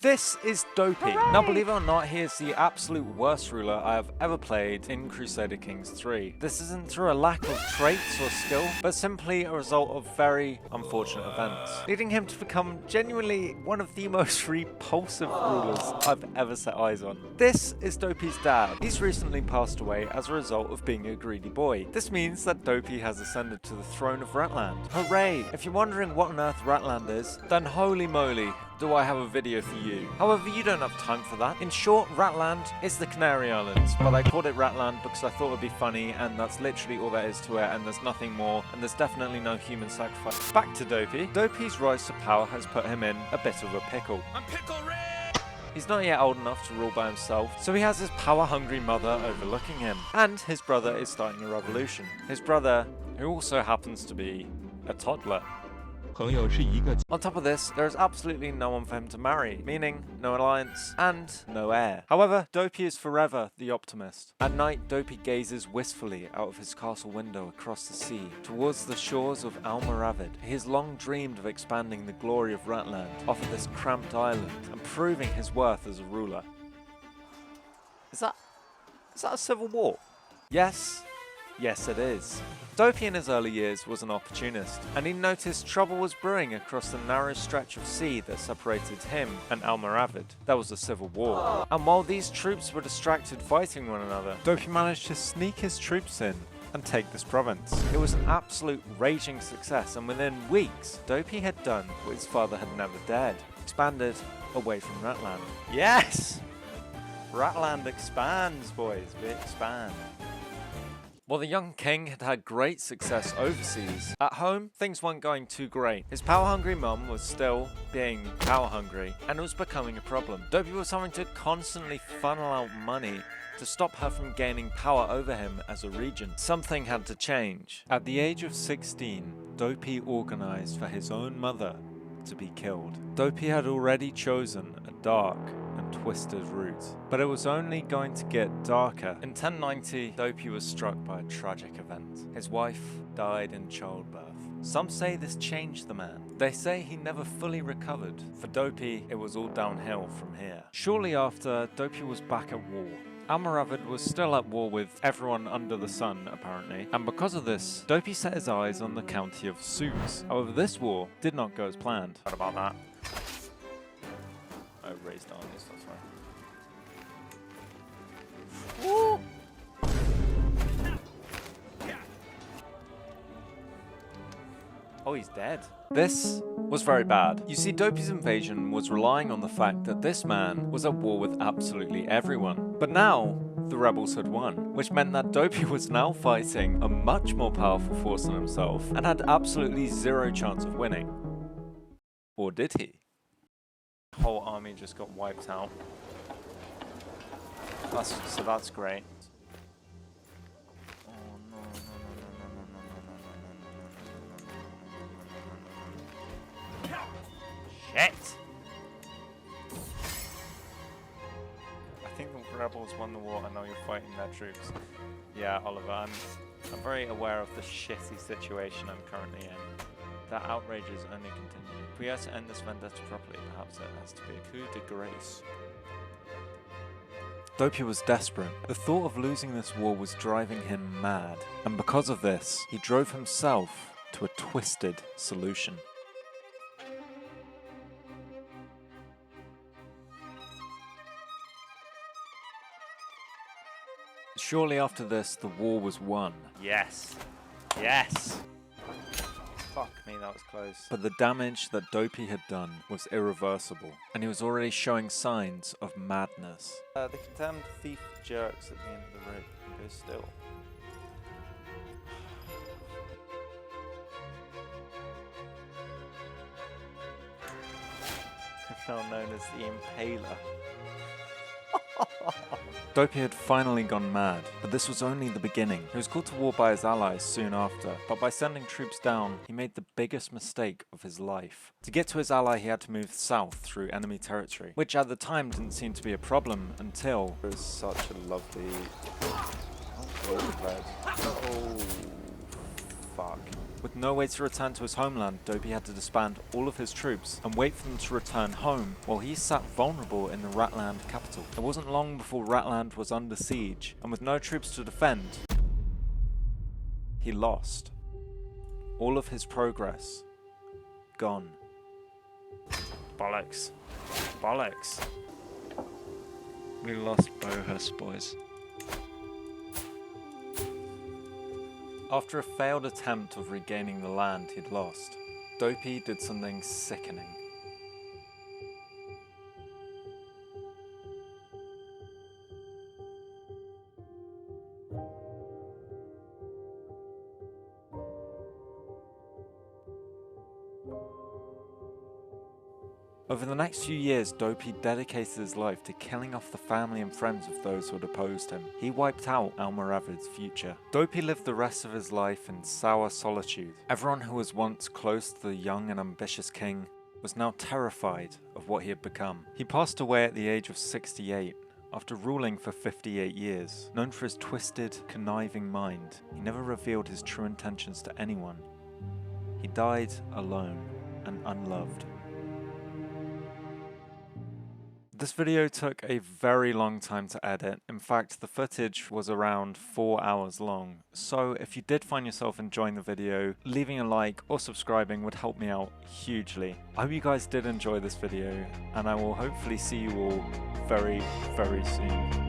This is Dopey. Hooray! Now believe it or not, he is the absolute worst ruler I have ever played in Crusader Kings 3. This isn't through a lack of traits or skill, but simply a result of very unfortunate events, leading him to become genuinely one of the most repulsive rulers I've ever set eyes on. This is Dopey's dad. He's recently passed away as a result of being a greedy boy. This means that Dopey has ascended to the throne of Ratland. Hooray! If you're wondering what on earth Ratland is, then holy moly, do I have a video for you. However, you don't have time for that. In short, Ratland is the Canary Islands, but I called it Ratland because I thought it would be funny, and that's literally all there is to it, and there's nothing more, and there's definitely no human sacrifice. Back to Dopey. Dopey's rise to power has put him in a bit of a pickle. I'm Pickle Rick! He's not yet old enough to rule by himself, so he has his power-hungry mother overlooking him, and his brother is starting a revolution. His brother, who also happens to be a toddler. On top of this, there is absolutely no one for him to marry, meaning no alliance and no heir. However, Dopey is forever the optimist. At night, Dopey gazes wistfully out of his castle window across the sea, towards the shores of Almoravid. He has long dreamed of expanding the glory of Ratland off of this cramped island and proving his worth as a ruler. Is that a civil war? Yes. Yes, it is. Dopey in his early years was an opportunist, and he noticed trouble was brewing across the narrow stretch of sea that separated him and Almoravid. There was a civil war. And while these troops were distracted fighting one another, Dopey managed to sneak his troops in and take this province. It was an absolute raging success, and within weeks, Dopey had done what his father had never dared. Expanded away from Ratland. Yes! Ratland expands, boys. We expand. While the young king had had great success overseas, at home, things weren't going too great. His power-hungry mum was still being power-hungry, and it was becoming a problem. Dopey was having to constantly funnel out money to stop her from gaining power over him as a regent. Something had to change. At the age of 16, Dopey organized for his own mother to be killed. Dopey had already chosen a dark and twisted route, but it was only going to get darker. In 1090, Dopey was struck by a tragic event. His wife died in childbirth. Some say this changed the man. They say he never fully recovered. For Dopey, it was all downhill from here. Shortly after, Dopey was back at war. Almoravid was still at war with everyone under the sun, apparently, and because of this, Dopey set his eyes on the county of Suze. However, this war did not go as planned. What about that? I raised armies, that's right. Woo! Oh, he's dead. This was very bad. You see, Dopey's invasion was relying on the fact that this man was at war with absolutely everyone. But now, the rebels had won, which meant that Dopey was now fighting a much more powerful force than himself and had absolutely zero chance of winning. Or did he? The whole army just got wiped out. So that's great. Shit! I think the rebels won the war and now you're fighting their troops. Yeah, Oliver, I'm very aware of the shitty situation I'm currently in. That outrage is only continuing. If we are to end this vendetta properly, perhaps it has to be a coup de grace. Dopey was desperate. The thought of losing this war was driving him mad, and because of this, he drove himself to a twisted solution. Shortly after this, the war was won. Yes. Yes! Fuck me, that was close. But the damage that Dopey had done was irreversible, and he was already showing signs of madness. The condemned thief jerks at the end of the rope and goes still. Now known as the Impaler. Dopey had finally gone mad, but this was only the beginning. He was called to war by his allies soon after, but by sending troops down, he made the biggest mistake of his life. To get to his ally, he had to move south through enemy territory, which at the time didn't seem to be a problem until... It was such a lovely... Oh, fuck. With no way to return to his homeland, Dopey had to disband all of his troops and wait for them to return home while he sat vulnerable in the Ratland capital. It wasn't long before Ratland was under siege, and with no troops to defend, he lost. All of his progress gone. Bollocks. Bollocks. We lost Bohus, boys. After a failed attempt of regaining the land he'd lost, Dopey did something sickening. Over the next few years, Dopey dedicated his life to killing off the family and friends of those who had opposed him. He wiped out Almoravid's future. Dopey lived the rest of his life in sour solitude. Everyone who was once close to the young and ambitious king was now terrified of what he had become. He passed away at the age of 68, after ruling for 58 years. Known for his twisted, conniving mind, he never revealed his true intentions to anyone. He died alone and unloved. This video took a very long time to edit. In fact, the footage was around 4 hours long. So if you did find yourself enjoying the video, leaving a like or subscribing would help me out hugely. I hope you guys did enjoy this video, and I will hopefully see you all very, very soon.